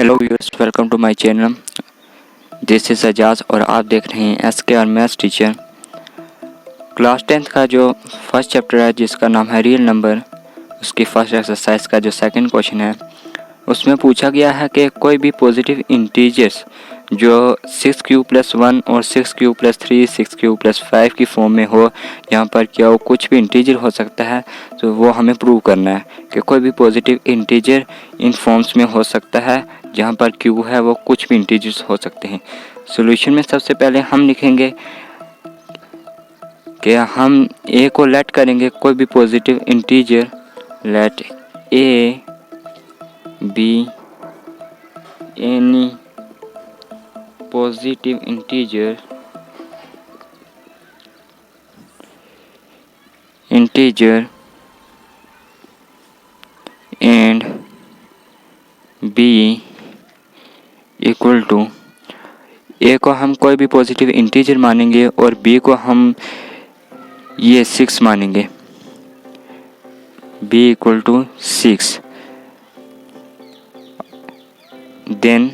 Hello viewers, welcome to my channel. This is Ajaz और आप देख रहे हैं SKR maths teacher. Class 10th का जो फर्स्ट चैप्टर है जिसका नाम है रियल नंबर, उसकी फर्स्ट एक्सरसाइज का जो सेकंड क्वेश्चन है उसमें पूछा गया है कि कोई भी पॉजिटिव इंटीजर्स जो 6q+1 और 6q+3 6q+5 की फॉर्म में हो, यहाँ पर क्या वो कुछ भी इंटीजर हो सकता है, तो वो हमें प्रूव करना है कि कोई भी पॉजिटिव इंटीजर इन फॉर्म्स में हो सकता है जहाँ पर q है वो कुछ भी इंटीजर्स हो सकते हैं। सॉल्यूशन में सबसे पहले हम लिखेंगे कि हम a को लेट करेंगे कोई भी positive integer, let a be any positive integer and b equal to, a को हम कोई भी पॉजिटिव इंटीजर मानेंगे और b को हम ये 6 मानेंगे, b इक्वल टू 6। देन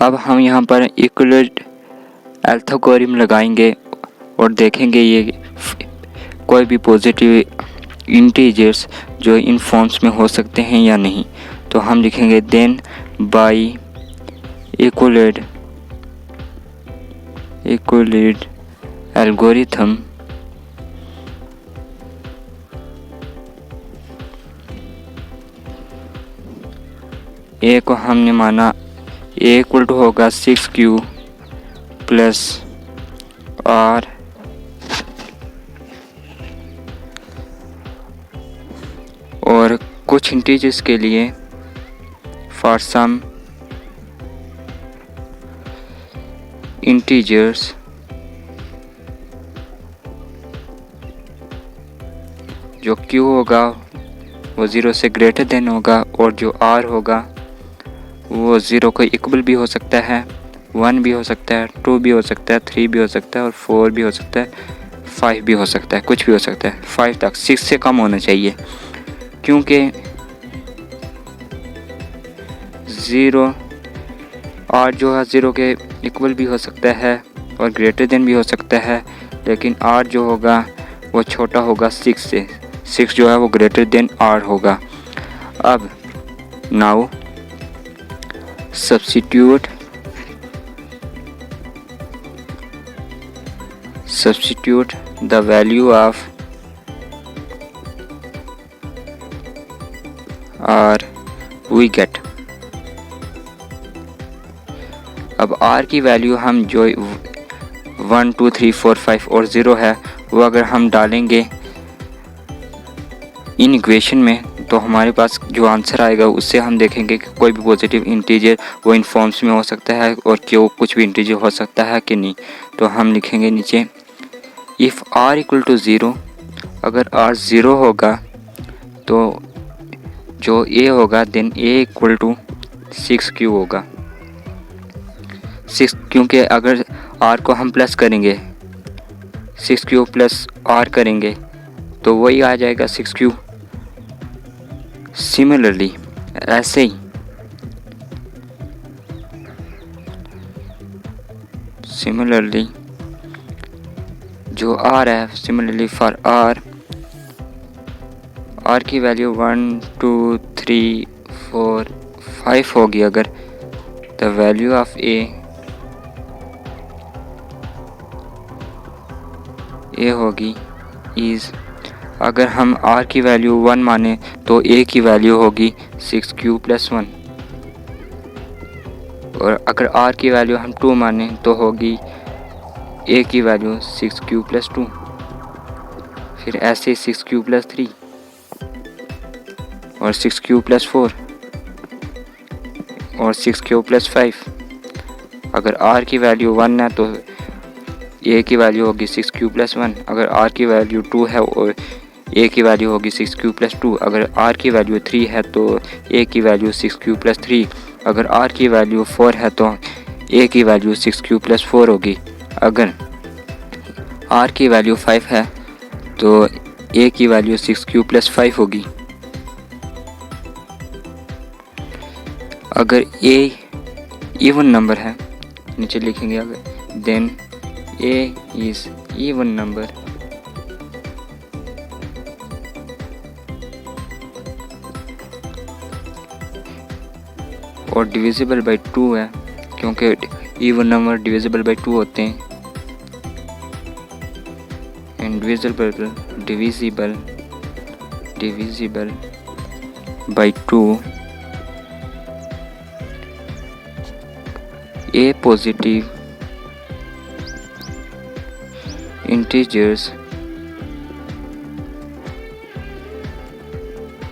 अब हम यहाँ पर इक्वलेट अल्थोगोरिथम लगाएंगे और देखेंगे ये कोई भी पॉजिटिव इंटीजर्स जो इन फॉर्म्स में हो सकते हैं या नहीं। तो हम लिखेंगे देन बाय इक्वलेट एल्गोरिथम a को हमने माना a इक्वल टू होगा 6q प्लस r और कुछ इंटीजर्स के लिए फॉर सम इंटीजर्स जो q होगा वो 0 से ग्रेटर देन होगा और जो r होगा वो 0 को इक्वल भी हो सकता है, 1 भी हो सकता है, 2 भी हो सकता है, 3 भी हो सकता है और 4 भी हो सकता है, 5 भी हो सकता है, कुछ भी हो सकता है। 5 तक, 6 से कम होना चाहिए क्योंकि 0 r जो है 0 के इक्वल भी हो सकता है और ग्रेटर देन भी हो सकता है, लेकिन r जो होगा वो छोटा होगा 6 से। 6 जो है वो ग्रेटर देन r होगा। अब now substitute the value of r we get। अब r की वैल्यू हम जो 1 2 3 4 5 और 0 है वो अगर हम डालेंगे इन इक्वेशन में तो हमारे पास जो आंसर आएगा उससे हम देखेंगे कि कोई भी पॉजिटिव इंटीजर वो इन फॉर्म्स में हो सकता है और क्यों कुछ भी इंटीजर हो सकता है कि नहीं। तो हम लिखेंगे नीचे इफ़ r इक्वल टू 0, अगर r 0 होगा तो जो a होगा then a equal to 6q होगा। 6 क्योंकि अगर r को हम प्लस करेंगे 6q प्लस r करेंगे तो वही आ जाएगा 6q। सिमिलरली ऐसे ही जो r है, सिमिलरली फॉर r की वैल्यू 1 2 3 4 5 होगी अगर, द वैल्यू ऑफ a होगी इज़, अगर हम r की वैल्यू 1 माने तो a की वैल्यू होगी 6q+1 और अगर r की वैल्यू हम 2 माने तो होगी a की वैल्यू 6q+2, फिर ऐसे 6q+3 और 6q+4 और 6q+5। अगर r की वैल्यू 1 है तो a की वैल्यू होगी 6q+1, अगर r की वैल्यू 2 है और a की वैल्यू होगी 6q+2, अगर r की वैल्यू 3 है तो a की वैल्यू 6q+3, अगर r की वैल्यू 4 है तो a की वैल्यू 6q+4 होगी, अगर r की वैल्यू 5 है तो ए की वैल्यू 6^5 होगी। अगर ए इवन नंबर है, नीचे लिखेंगे अगर, then a is even number और डिविजिबल बाई 2 है, क्योंकि इवन नंबर डिविजिबल बाई 2 होते हैं। Divisible by 2, a positive integers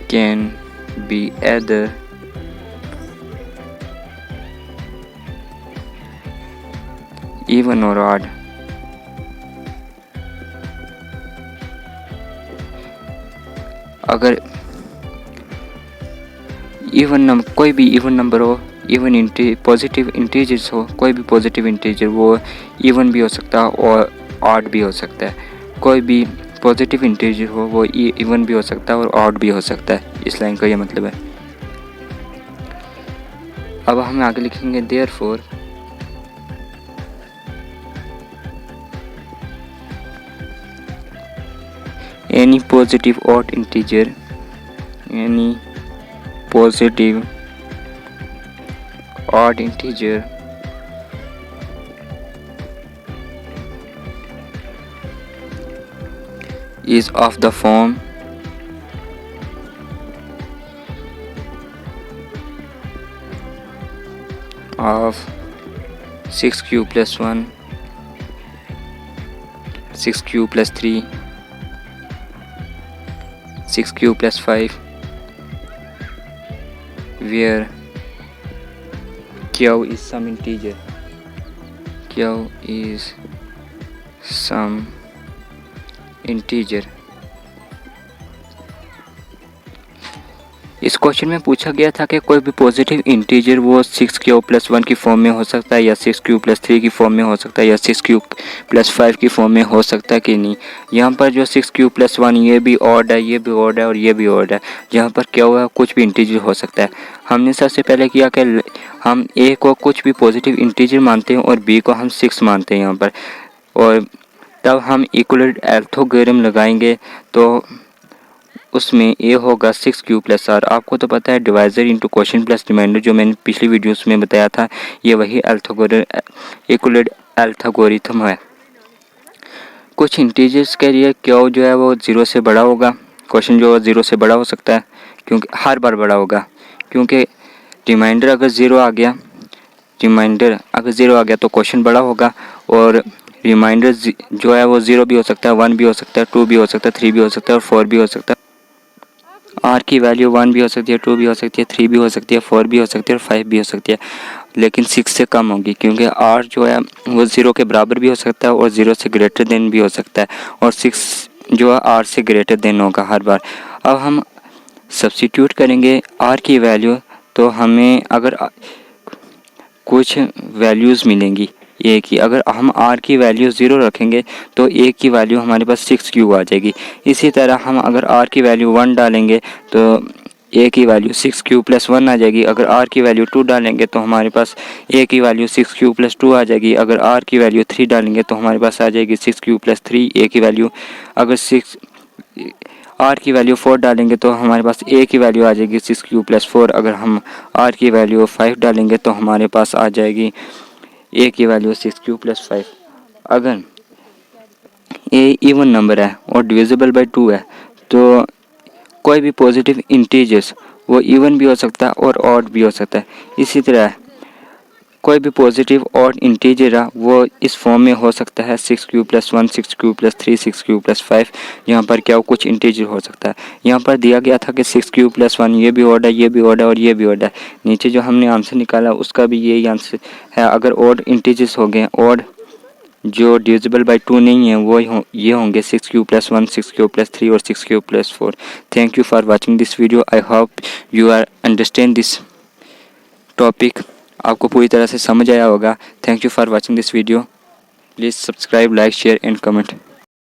can be either even or odd. अगर इवन नंबर, कोई भी इवन नंबर हो, इवन पॉजिटिव इंटीजर्स हो, कोई भी पॉजिटिव इंटीजर वो इवन भी हो सकता है और ऑड भी हो सकता है। कोई भी पॉजिटिव इंटीजर हो वो इवन भी हो सकता है और ऑड भी हो सकता है। इस लाइन का ये मतलब है। अब हम आगे लिखेंगे therefore any positive odd integer is of the form of 6q plus 1, 6q plus 3, 6q plus 5, where q is some integer. इस क्वेश्चन में पूछा गया था कि कोई भी पॉजिटिव इंटीजर वो 6q plus 1 की फॉर्म में हो सकता है या 6q plus 3 की फॉर्म में हो सकता है या 6q plus 5 की फॉर्म में हो सकता है कि नहीं। यहाँ पर जो 6q plus 1 ये भी ऑड है, ये भी ऑड है और ये भी ऑड है। यहाँ पर क्या हुआ, कुछ भी इंटीजर हो सकता है। हमने सबसे पहले किया कि हम a को कुछ भी पॉजिटिव इंटीजर मानते हैं और b को हम 6 मानते हैं यहाँ पर, और तब हम इक्विवेलेंट ऑर्थोगोनल लगाएंगे तो उसमें a होगा 6q plus r। आपको तो पता है divisor into question plus reminder, जो मैंने पिछली वीडियोस में बताया था, ये वही इक्विवेलेंट एल्गोरिथम है। कुछ इंटीजर्स के लिए q जो है वो 0 से बड़ा होगा, क्वेश्चन जो 0 से बड़ा हो सकता है, क्योंकि हर बार बड़ा होगा, क्योंकि रिमाइंडर अगर 0 आ गया तो क्वेश्चन बड़ा होगा, और रिमाइंडर जो है वो 0 भी हो सकता है, 1 भी हो सकता है, 2 भी हो सकता है, 3 भी हो सकता है और 4 भी हो सकता है। आर की वैल्यू 1 भी हो सकती है, 2 भी हो सकती है, 3 भी हो सकती है, 4 भी हो सकती है और 5 भी हो सकती है, लेकिन 6 से कम होगी, क्योंकि आर जो है वो 0 के बराबर भी हो सकता है और 0 से ग्रेटर देन भी हो सकता है, और 6 जो है आर से ग्रेटर देन होगा हर बार। अब हम सब्स्टिट्यूट करेंगे आर की वैल्यू, तो हमें अगर कुछ वैल्यूज़ मिलेंगी ए की। अगर हम आर की वैल्यू 0 रखेंगे तो ए की वैल्यू हमारे पास 6q आ जाएगी। इसी तरह हम अगर आर की वैल्यू 1 डालेंगे तो ए की वैल्यू 6q plus 1 आ जाएगी। अगर आर की वैल्यू 2 डालेंगे तो हमारे पास ए की वैल्यू 6q plus 2 आ जाएगी। अगर आर की वैल्यू 3 डालेंगे तो हमारे पास आ जाएगी 6q plus 3 ए की वैल्यू। अगर आर की वैल्यू 4 डालेंगे तो हमारे पास ए की वैल्यू आ जाएगी 6q plus 4। अगर हम आर की वैल्यू 5 डालेंगे तो हमारे पास आ जाएगी ए की वैल्यू 6q plus 5। अगर ए इवन नंबर है और डिविजिबल बाई 2 है तो कोई भी पॉजिटिव इंटीजर्स वो इवन भी हो सकता है और ऑड भी हो सकता है। इसी तरह कोई भी पॉजिटिव ऑड इंटीजर है वो इस फॉर्म में हो सकता है 6q plus 1, 6q plus 3, 6q plus 5। यहाँ पर क्या कुछ इंटीजर हो सकता है। यहाँ पर दिया गया था कि 6q plus 1 ये भी ऑड है, ये भी ऑड है और ये भी ऑड है। नीचे जो हमने आंसर निकाला उसका भी यही आंसर है। अगर ऑड इंटीजर्स हो गए, ऑड जो डिविजिबल बाई 2 नहीं है वो ये होंगे 6q plus 1, 6q plus 3 और 6q plus 4। Thank you for watching this video. I hope you are understand this topic. आपको पूरी तरह से समझ आया होगा। Thank you for watching this video. Please subscribe, like, share and comment.